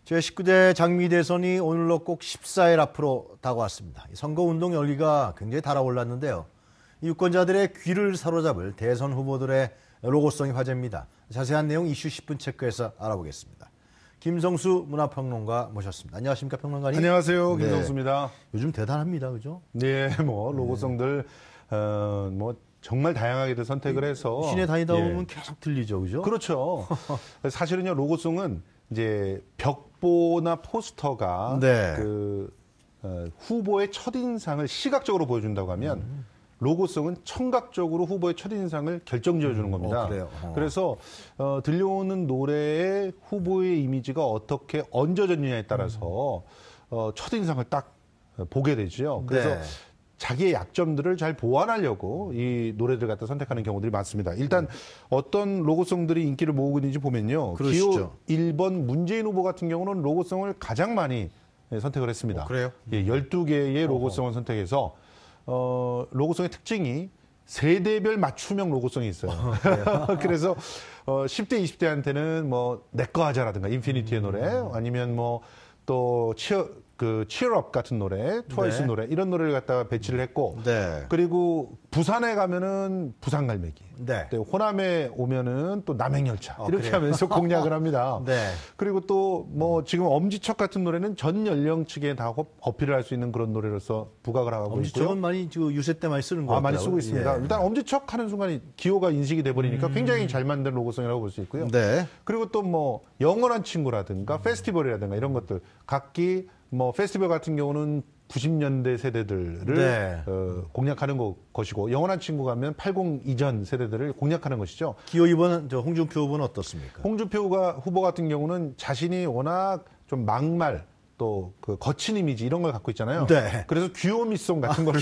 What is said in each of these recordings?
제19대 장미 대선이 오늘로 꼭 14일 앞으로 다가왔습니다. 선거운동 열기가 굉장히 달아올랐는데요. 유권자들의 귀를 사로잡을 대선 후보들의 로고송이 화제입니다. 자세한 내용 이슈 10분 체크해서 알아보겠습니다. 김성수 문화평론가 모셨습니다. 안녕하십니까, 평론가님? 안녕하세요, 김성수입니다. 네. 요즘 대단합니다, 그죠? 네, 로고송들 정말 다양하게들 선택을 해서 시내 다니다 보면 계속 들리죠, 그죠? 그렇죠. 사실은요, 로고송은 이제 벽보나 포스터가 네. 후보의 첫인상을 시각적으로 보여준다고 하면 로고송은 청각적으로 후보의 첫인상을 결정지어주는 겁니다. 그래요? 그래서 들려오는 노래의 후보의 이미지가 어떻게 얹어졌느냐에 따라서 첫인상을 딱 보게 되죠. 그래서 네. 자기의 약점들을 잘 보완하려고 이 노래들 갖다 선택하는 경우들이 많습니다. 일단 어떤 로고송들이 인기를 모으고 있는지 보면요. 그러시죠. 기호 1번 문재인 후보 같은 경우는 로고송을 가장 많이 선택을 했습니다. 그래요? 예, 12개의 로고송을 선택해서 로고송의 특징이 세대별 맞춤형 로고송이 있어요. 그래서 10대, 20대한테는 뭐 내꺼 하자라든가 인피니티의 노래, 아니면 뭐 또 치얼업 같은 노래, 트와이스 네. 노래, 이런 노래를 갖다가 배치를 했고, 네. 그리고 부산에 가면은 부산갈매기, 네. 또 호남에 오면은 또 남행열차, 이렇게 그래요? 하면서 공략을 합니다. 네. 그리고 또 뭐 지금 엄지척 같은 노래는 전 연령층에 다 어필을 할 수 있는 그런 노래로서 부각을 하고 있고요. 엄지척은 많이 유세 때 많이 쓰는 거 같아요. 많이 쓰고 있습니다. 예. 일단 엄지척 하는 순간 기호가 인식이 돼버리니까 굉장히 잘 만든 로고송이라고 볼 수 있고요. 네. 그리고 또 뭐 영원한 친구라든가 페스티벌이라든가 이런 것들, 각기 뭐 페스티벌 같은 경우는 90년대 세대들을 네. 공략하는 것이고, 영원한 친구 가면 80 이전 세대들을 공략하는 것이죠. 기호 2번 홍준표 후보는 어떻습니까? 홍준표 후보 같은 경우는 자신이 워낙 좀 막말, 또 거친 이미지 이런 걸 갖고 있잖아요. 네. 그래서 귀요미송 같은 거를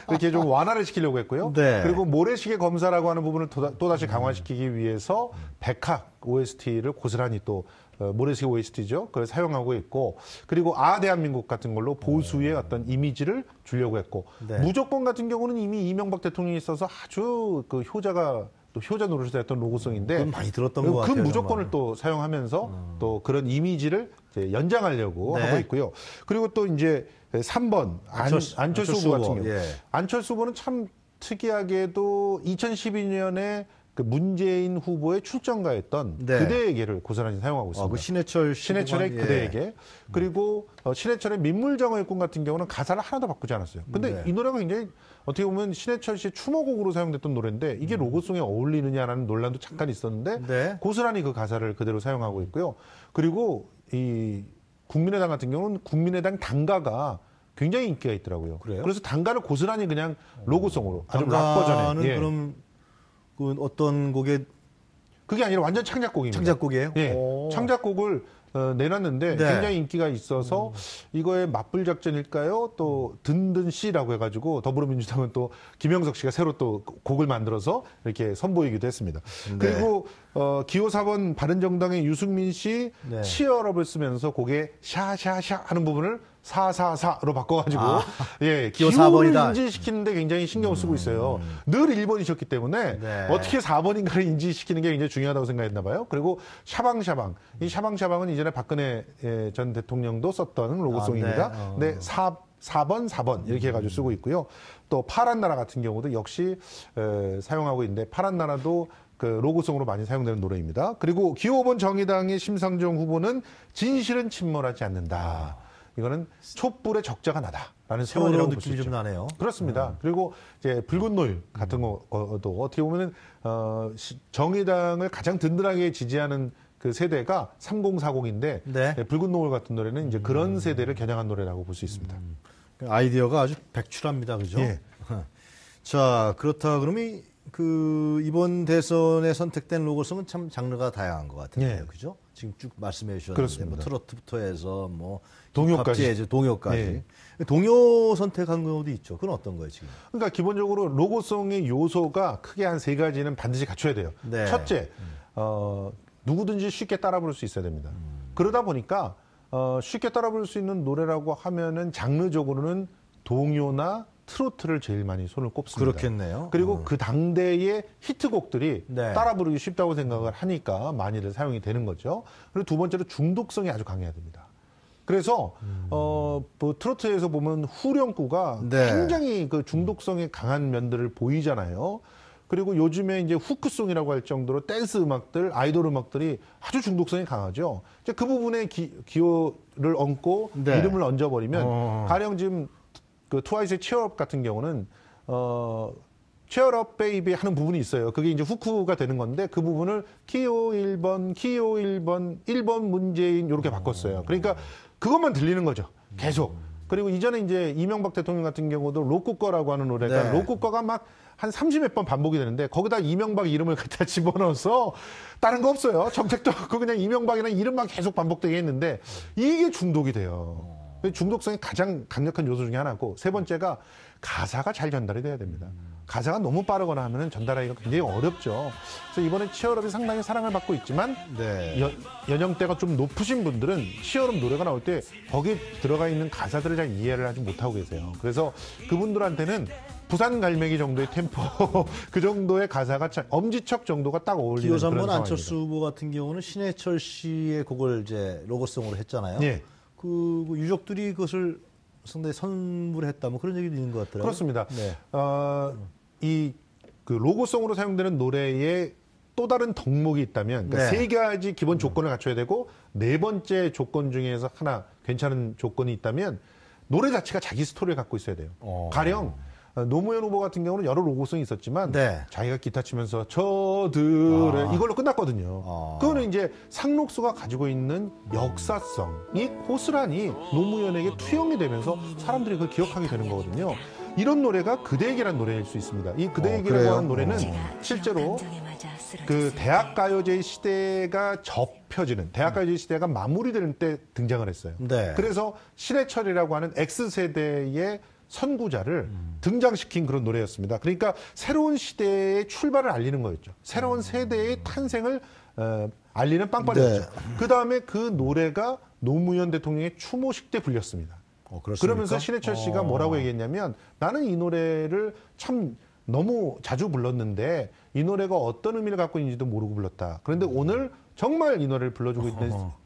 이렇게 좀 완화를 시키려고 했고요. 네. 그리고 모래시계 검사라고 하는 부분을 또다시 강화시키기 위해서 백학 OST를 고스란히 또 모래시계 OST죠. 그걸 사용하고 있고, 그리고 대한민국 같은 걸로 보수의 어떤 이미지를 주려고 했고, 네. 무조건 같은 경우는 이미 이명박 대통령이 있어서 아주 효자 노릇을 했던 로고송인데, 그건 많이 들었던 것 같아요. 그 무조건을 정말. 또 사용하면서 또 그런 이미지를 이제 연장하려고 네. 하고 있고요. 그리고 또 이제 3번 안철수 후보 같은 경우, 예. 안철수 후보는 참 특이하게도 2012년에 그 문재인 후보의 출정가였던 네. 그대에게를 고스란히 사용하고 있습니다. 그 신해철의 그대에게. 그리고 신해철의 민물정어의 꿈 같은 경우는 가사를 하나도 바꾸지 않았어요. 근데 네. 이 노래가 굉장히 어떻게 보면 신해철 씨의 추모곡으로 사용됐던 노래인데 이게 로고송에 어울리느냐라는 논란도 잠깐 있었는데 네. 고스란히 그 가사를 그대로 사용하고 있고요. 그리고 이 국민의당 같은 경우는 국민의당 당가가 굉장히 인기가 있더라고요. 그래요? 그래서 당가를 고스란히 그냥 로고송으로 아주 락 당가는 버전에. 예. 그럼 그 어떤 곡의 그게 아니라 완전 창작곡입니다. 창작곡이에요? 예, 오. 창작곡을 내놨는데 네. 굉장히 인기가 있어서 이거의 맞불 작전일까요? 또 든든 씨라고 해가지고 더불어민주당은 또 김영석 씨가 새로 또 곡을 만들어서 이렇게 선보이기도 했습니다. 네. 그리고 기호 4번 바른정당의 유승민 씨 네. 치얼업을 쓰면서 곡에 샤샤샤 하는 부분을 444로 바꿔가지고 기호 기호를 4번이다. 인지시키는데 굉장히 신경을 쓰고 있어요. 늘 1번이셨기 때문에 네. 어떻게 4번인가를 인지시키는 게 굉장히 중요하다고 생각했나 봐요. 그리고 샤방샤방. 이 샤방샤방은 이전에 박근혜 전 대통령도 썼던 로고송입니다. 네. 네, 4번 이렇게 해가지고 쓰고 있고요. 또 파란 나라 같은 경우도 역시 사용하고 있는데, 파란 나라도 그 로고송으로 많이 사용되는 노래입니다. 그리고 기호 5번 정의당의 심상정 후보는 진실은 침몰하지 않는다. 이거는 촛불의 적자가 나다라는 세월이라는 세월이라고 볼 수 느낌이 있죠. 좀 나네요. 그렇습니다. 그리고 이제 붉은 노을 같은 것도 어떻게 보면은 정의당을 가장 든든하게 지지하는 그 세대가 3040인데 네. 붉은 노을 같은 노래는 이제 그런 세대를 겨냥한 노래라고 볼 수 있습니다. 아이디어가 아주 백출합니다, 그죠? 예. 자, 그렇다 그러면 이번 대선에 선택된 로고송은 참 장르가 다양한 것 같은데요, 예. 그죠? 지금 쭉 말씀해 주셨는데, 그렇습니다. 뭐 트로트부터 해서 뭐 동요까지. 힙합, 재즈, 동요까지. 예. 동요 선택한 경우도 있죠. 그건 어떤 거예요, 지금? 그러니까 기본적으로 로고송의 요소가 크게 한 3가지는 반드시 갖춰야 돼요. 네. 첫째, 누구든지 쉽게 따라 부를 수 있어야 됩니다. 그러다 보니까 쉽게 따라 부를 수 있는 노래라고 하면은 장르적으로는 동요나 트로트를 제일 많이 손을 꼽습니다. 그렇겠네요. 그리고 그 당대의 히트곡들이 네. 따라 부르기 쉽다고 생각을 하니까 많이들 사용이 되는 거죠. 그리고 두 번째로 중독성이 아주 강해야 됩니다. 그래서 뭐 트로트에서 보면 후렴구가 네. 굉장히 그 중독성이 강한 면들을 보이잖아요. 그리고 요즘에 이제 후크송이라고 할 정도로 댄스 음악들, 아이돌 음악들이 아주 중독성이 강하죠. 이제 그 부분에 기호를 얹고 네. 이름을 얹어버리면 가령 지금 그 트와이스의 치어업 같은 경우는 치어업 베이비 하는 부분이 있어요. 그게 이제 후크가 되는 건데 그 부분을 키오 1번, 키오 1번, 1번 문재인 이렇게 바꿨어요. 그러니까 그것만 들리는 거죠. 계속. 그리고 이전에 이제 이명박 대통령 같은 경우도 로쿠꺼라고 하는 노래가 네. 로쿠꺼가 막 한 30몇 번 반복이 되는데 거기다 이명박 이름을 갖다 집어넣어서 다른 거 없어요. 정책도 없고 그냥 이명박이라는 이름만 계속 반복되게 했는데 이게 중독이 돼요. 중독성이 가장 강력한 요소 중에 하나고 세 번째가 가사가 잘 전달이 돼야 됩니다. 가사가 너무 빠르거나 하면 전달하기가 굉장히 어렵죠. 그래서 이번에 치어럽이 상당히 사랑을 받고 있지만 네. 연령대가 좀 높으신 분들은 치어럽 노래가 나올 때 거기에 들어가 있는 가사들을 잘 이해를 하지 못하고 계세요. 그래서 그분들한테는 부산 갈매기 정도의 템포, 그 정도의 가사가 참 엄지척 정도가 딱 어울리는 기호 그런 3번 상황입니다. 안철수 후보 같은 경우는 신해철 씨의 곡을 이제 로고송으로 했잖아요. 예. 그 유족들이 그것을 상당히 선물했다 뭐 그런 얘기도 있는 것 같더라고요. 그렇습니다. 네. 이 그 로고송으로 사용되는 노래에 또 다른 덕목이 있다면 그러니까 네. 세 가지 기본 조건을 갖춰야 되고 네 번째 조건 중에서 하나 괜찮은 조건이 있다면 노래 자체가 자기 스토리를 갖고 있어야 돼요. 가령 노무현 후보 같은 경우는 여러 로고송이 있었지만 네. 자기가 기타 치면서 저들의 이걸로 끝났거든요. 그거는 이제 상록수가 가지고 있는 역사성이 고스란히 노무현에게 투영이 되면서 사람들이 그걸 기억하게 되는 거거든요. 이런 노래가 그대에게란 노래일 수 있습니다. 이 그대에게라고 그래요? 하는 노래는 실제로 그 대학가요제 시대가 접혀지는 대학가요제 시대가 마무리되는 때 등장을 했어요. 네. 그래서 신해철이라고 하는 X세대의 선구자를 등장시킨 그런 노래였습니다. 그러니까 새로운 시대의 출발을 알리는 거였죠. 새로운 세대의 탄생을 알리는 빵빠레였죠. 네. 그다음에 그 노래가 노무현 대통령의 추모식 때 불렸습니다. 그렇습니까? 그러면서 신해철 씨가 뭐라고 얘기했냐면 나는 이 노래를 참 너무 자주 불렀는데 이 노래가 어떤 의미를 갖고 있는지도 모르고 불렀다. 그런데 오늘 정말 이 노래를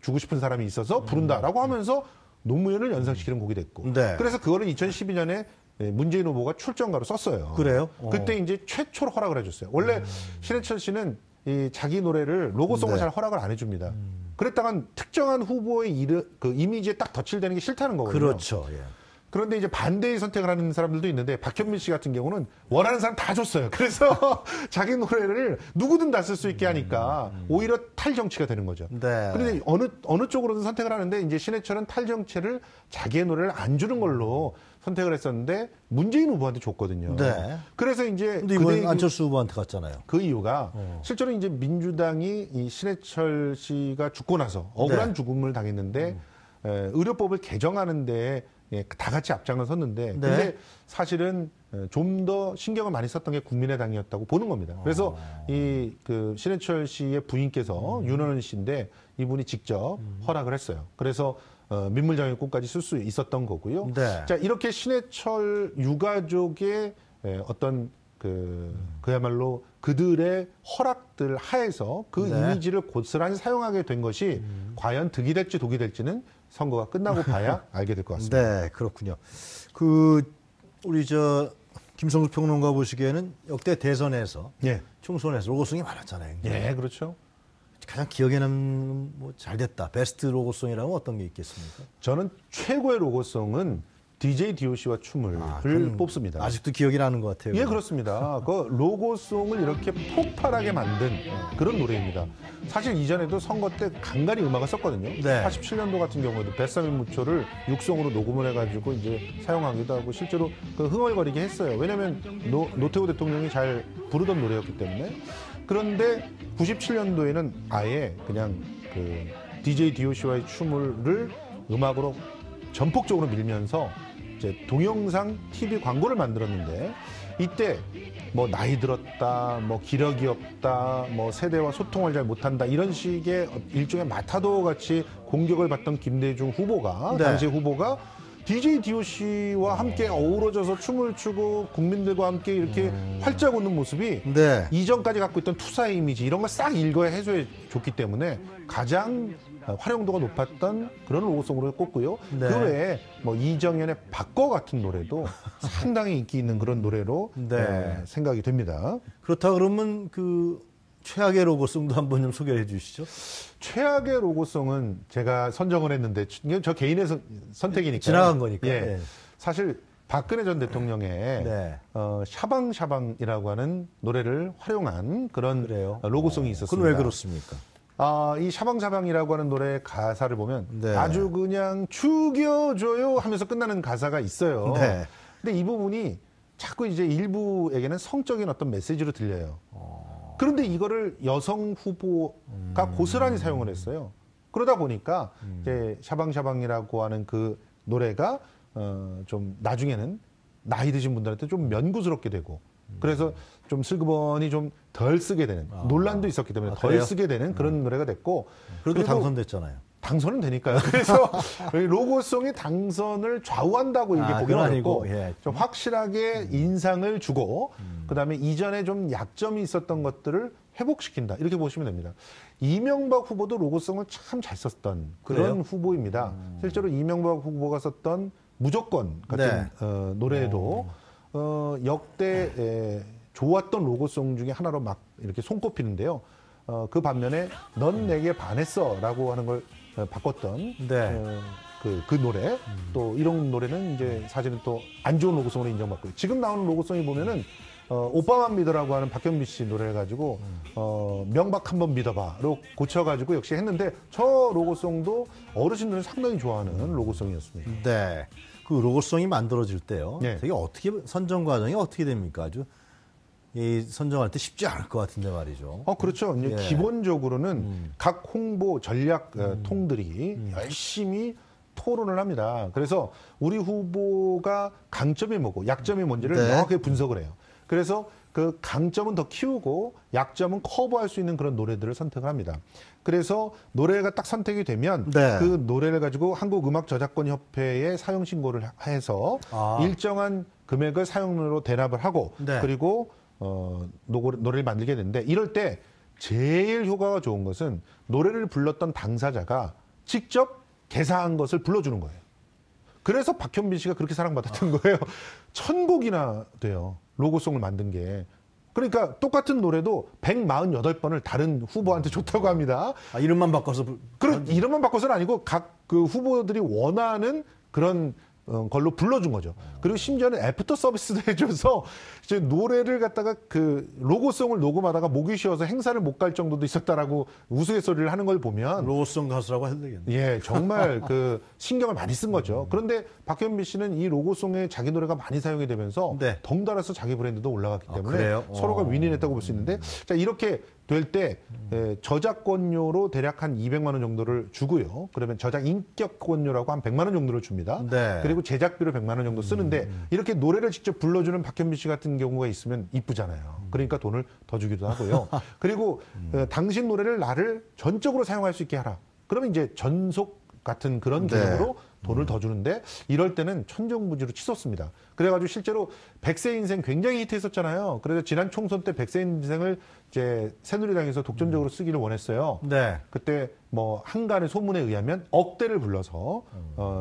주고 싶은 사람이 있어서 부른다라고 하면서 노무현을 연상시키는 곡이 됐고. 네. 그래서 그거를 2012년에 문재인 후보가 출정가로 썼어요. 그래요? 그때 이제 최초로 허락을 해줬어요. 원래 신해철 씨는 이 자기 노래를 로고송을 네. 잘 허락을 안 해줍니다. 그랬다간 특정한 후보의 그 이미지에 딱 덧칠되는 게 싫다는 거거든요. 그렇죠. 예. 그런데 이제 반대의 선택을 하는 사람들도 있는데 박현민 씨 같은 경우는 원하는 사람 다 줬어요. 그래서 자기 노래를 누구든 다 쓸 수 있게 하니까 오히려 탈정치가 되는 거죠. 네. 그런데 어느 쪽으로든 선택을 하는데 이제 신해철은 탈정치를 자기의 노래를 안 주는 걸로 선택을 했었는데 문재인 후보한테 줬거든요. 네. 그래서 이제 근데 이번엔 안철수 후보한테 갔잖아요. 그 이유가 실제로 이제 민주당이 이 신해철 씨가 죽고 나서 억울한 네. 죽음을 당했는데 의료법을 개정하는데 다 같이 앞장을 섰는데 네. 근데 사실은 좀 더 신경을 많이 썼던 게 국민의당이었다고 보는 겁니다. 그래서 이 그 신해철 씨의 부인께서 윤원은 씨인데 이분이 직접 허락을 했어요. 그래서 민물장애권까지 쓸 수 있었던 거고요. 네. 자 이렇게 신해철 유가족의 어떤 그야말로 그들의 허락들 하에서 그 네. 이미지를 고스란히 사용하게 된 것이 과연 득이 될지 독이 될지는 선거가 끝나고 봐야 알게 될 것 같습니다. 네, 그렇군요. 우리 김성수 평론가 보시기에는 역대 대선에서 예, 총선에서 로고송이 많았잖아요. 예, 그렇죠. 가장 기억에 남는 잘 됐다. 베스트 로고송이라면 어떤 게 있겠습니까? 저는 최고의 로고송은 DJ DOC와 춤을 그건 뽑습니다. 아직도 기억이 나는 것 같아요. 예, 그렇습니다. 그 로고송을 이렇게 폭발하게 만든 그런 노래입니다. 사실 이전에도 선거 때 간간히 음악을 썼거든요. 네. 87년도 같은 경우에도 뱃사미 무초를 육성으로 녹음을 해가지고 이제 사용하기도 하고 실제로 그 흥얼거리게 했어요. 왜냐하면 노태우 대통령이 잘 부르던 노래였기 때문에. 그런데 97년도에는 아예 그냥 그 DJ DOC와의 춤을 음악으로 전폭적으로 밀면서 이제 동영상 TV 광고를 만들었는데 이때 뭐 나이 들었다, 뭐 기력이 없다, 뭐 세대와 소통을 잘 못한다 이런 식의 일종의 마타도 같이 공격을 받던 김대중 후보가 네. 당시 후보가 DJ DOC와 함께 어우러져서 춤을 추고 국민들과 함께 이렇게 활짝 웃는 모습이 네. 이전까지 갖고 있던 투사의 이미지 이런 걸 싹 일거에 해소해 줬기 때문에 가장 활용도가 높았던 그런 로고송으로 꼽고요. 네. 그 외에 뭐 이정현의 바꿔 같은 노래도 상당히 인기 있는 그런 노래로 네. 생각이 됩니다. 그렇다 그러면 그 최악의 로고송도 한번 좀 소개해 주시죠. 최악의 로고송은 제가 선정을 했는데 이건 저 개인의 선택이니까 지나간 거니까. 예. 네. 사실 박근혜 전 대통령의 네. 샤방샤방이라고 하는 노래를 활용한 그런 그래요? 로고송이 있었습니다. 그건 왜 그렇습니까? 이 샤방샤방이라고 하는 노래 가사를 보면 네. 아주 그냥 죽여줘요 하면서 끝나는 가사가 있어요. 네. 근데 이 부분이 자꾸 이제 일부에게는 성적인 어떤 메시지로 들려요. 그런데 이거를 여성 후보가 고스란히 사용을 했어요. 그러다 보니까 이제 샤방샤방이라고 하는 그 노래가 좀 나중에는 나이 드신 분들한테 좀 면구스럽게 되고 그래서 좀 슬그머니 좀 덜 쓰게 되는 논란도 있었기 때문에 덜 그래요? 쓰게 되는 그런 노래가 됐고 그래도 그리고 당선됐잖아요. 당선은 되니까요. 그래서 로고송이 당선을 좌우한다고 이게 보기 그건 어렵고 아니고, 예. 좀 확실하게 인상을 주고 그다음에 이전에 좀 약점이 있었던 것들을 회복시킨다 이렇게 보시면 됩니다. 이명박 후보도 로고송을 참 잘 썼던 그런 그래요? 후보입니다. 실제로 이명박 후보가 썼던 무조건 같은 네. 노래도 역대 좋았던 로고송 중에 하나로 막 이렇게 손꼽히는데요. 그 반면에 넌 내게 반했어라고 하는 걸 바꿨던 네. 그 노래 또 이런 노래는 이제 사실은 또 안 좋은 로고송으로 인정받고 지금 나오는 로고송이 보면은 오빠만 믿어라고 하는 박현미 씨 노래를 가지고 명박 한번 믿어봐로 고쳐가지고 역시 했는데 저 로고송도 어르신들은 상당히 좋아하는 로고송이었습니다. 네. 그 로고송이 만들어질 때요. 네. 되게 어떻게 선정 과정이 어떻게 됩니까? 아주 이 선정할 때 쉽지 않을 것 같은데 말이죠. 그렇죠. 이제 예. 기본적으로는 각 홍보 전략 통들이 열심히 토론을 합니다. 그래서 우리 후보가 강점이 뭐고 약점이 뭔지를 네. 명확하게 분석을 해요. 그래서 그 강점은 더 키우고 약점은 커버할 수 있는 그런 노래들을 선택을 합니다. 그래서 노래가 딱 선택이 되면 네. 그 노래를 가지고 한국음악저작권협회에 사용 신고를 해서 일정한 금액을 사용료로 대납을 하고 네. 그리고 노래를 만들게 되는데 이럴 때 제일 효과가 좋은 것은 노래를 불렀던 당사자가 직접 개사한 것을 불러주는 거예요. 그래서 박현빈 씨가 그렇게 사랑받았던 거예요. 1000곡이나 돼요. 로고송을 만든 게. 그러니까 똑같은 노래도 148번을 다른 후보한테 줬다고 합니다. 이름만 바꿔서 이름만 바꿔서는 아니고 각 그 후보들이 원하는 그런 걸로 불러준 거죠. 그리고 심지어는 애프터 서비스도 해줘서 이제 노래를 갖다가 그 로고송을 녹음하다가 목이 쉬어서 행사를 못 갈 정도도 있었다라고 우스갯소리를 하는 걸 보면 로고송 가수라고 해도 되겠네. 예, 정말 그 신경을 많이 쓴 거죠. 그런데 박현미 씨는 이 로고송에 자기 노래가 많이 사용이 되면서 네. 덩달아서 자기 브랜드도 올라갔기 때문에 그래요? 서로가 윈윈했다고 볼 수 있는데 자, 이렇게 될 때 저작권료로 대략 한 200만 원 정도를 주고요. 그러면 저작 인격권료라고 한 100만 원 정도를 줍니다. 네. 그리고 제작비로 100만 원 정도 쓰는데 이렇게 노래를 직접 불러주는 박현미 씨 같은 경우가 있으면 이쁘잖아요. 그러니까 돈을 더 주기도 하고요. 그리고 당신 노래를 나를 전적으로 사용할 수 있게 하라. 그러면 이제 전속 같은 그런 네. 개념으로 돈을 더 주는데 이럴 때는 천정부지로 치솟습니다. 그래가지고 실제로 백세 인생 굉장히 히트했었잖아요. 그래서 지난 총선 때 백세 인생을 이제 새누리당에서 독점적으로 쓰기를 원했어요. 네. 그때 뭐 한간의 소문에 의하면 억대를 불러서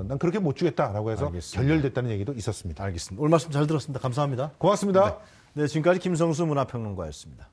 난 그렇게 못 주겠다라고 해서 알겠습니다. 결렬됐다는 얘기도 있었습니다. 알겠습니다. 오늘 말씀 잘 들었습니다. 감사합니다. 고맙습니다. 네, 지금까지 김성수 문화평론가였습니다.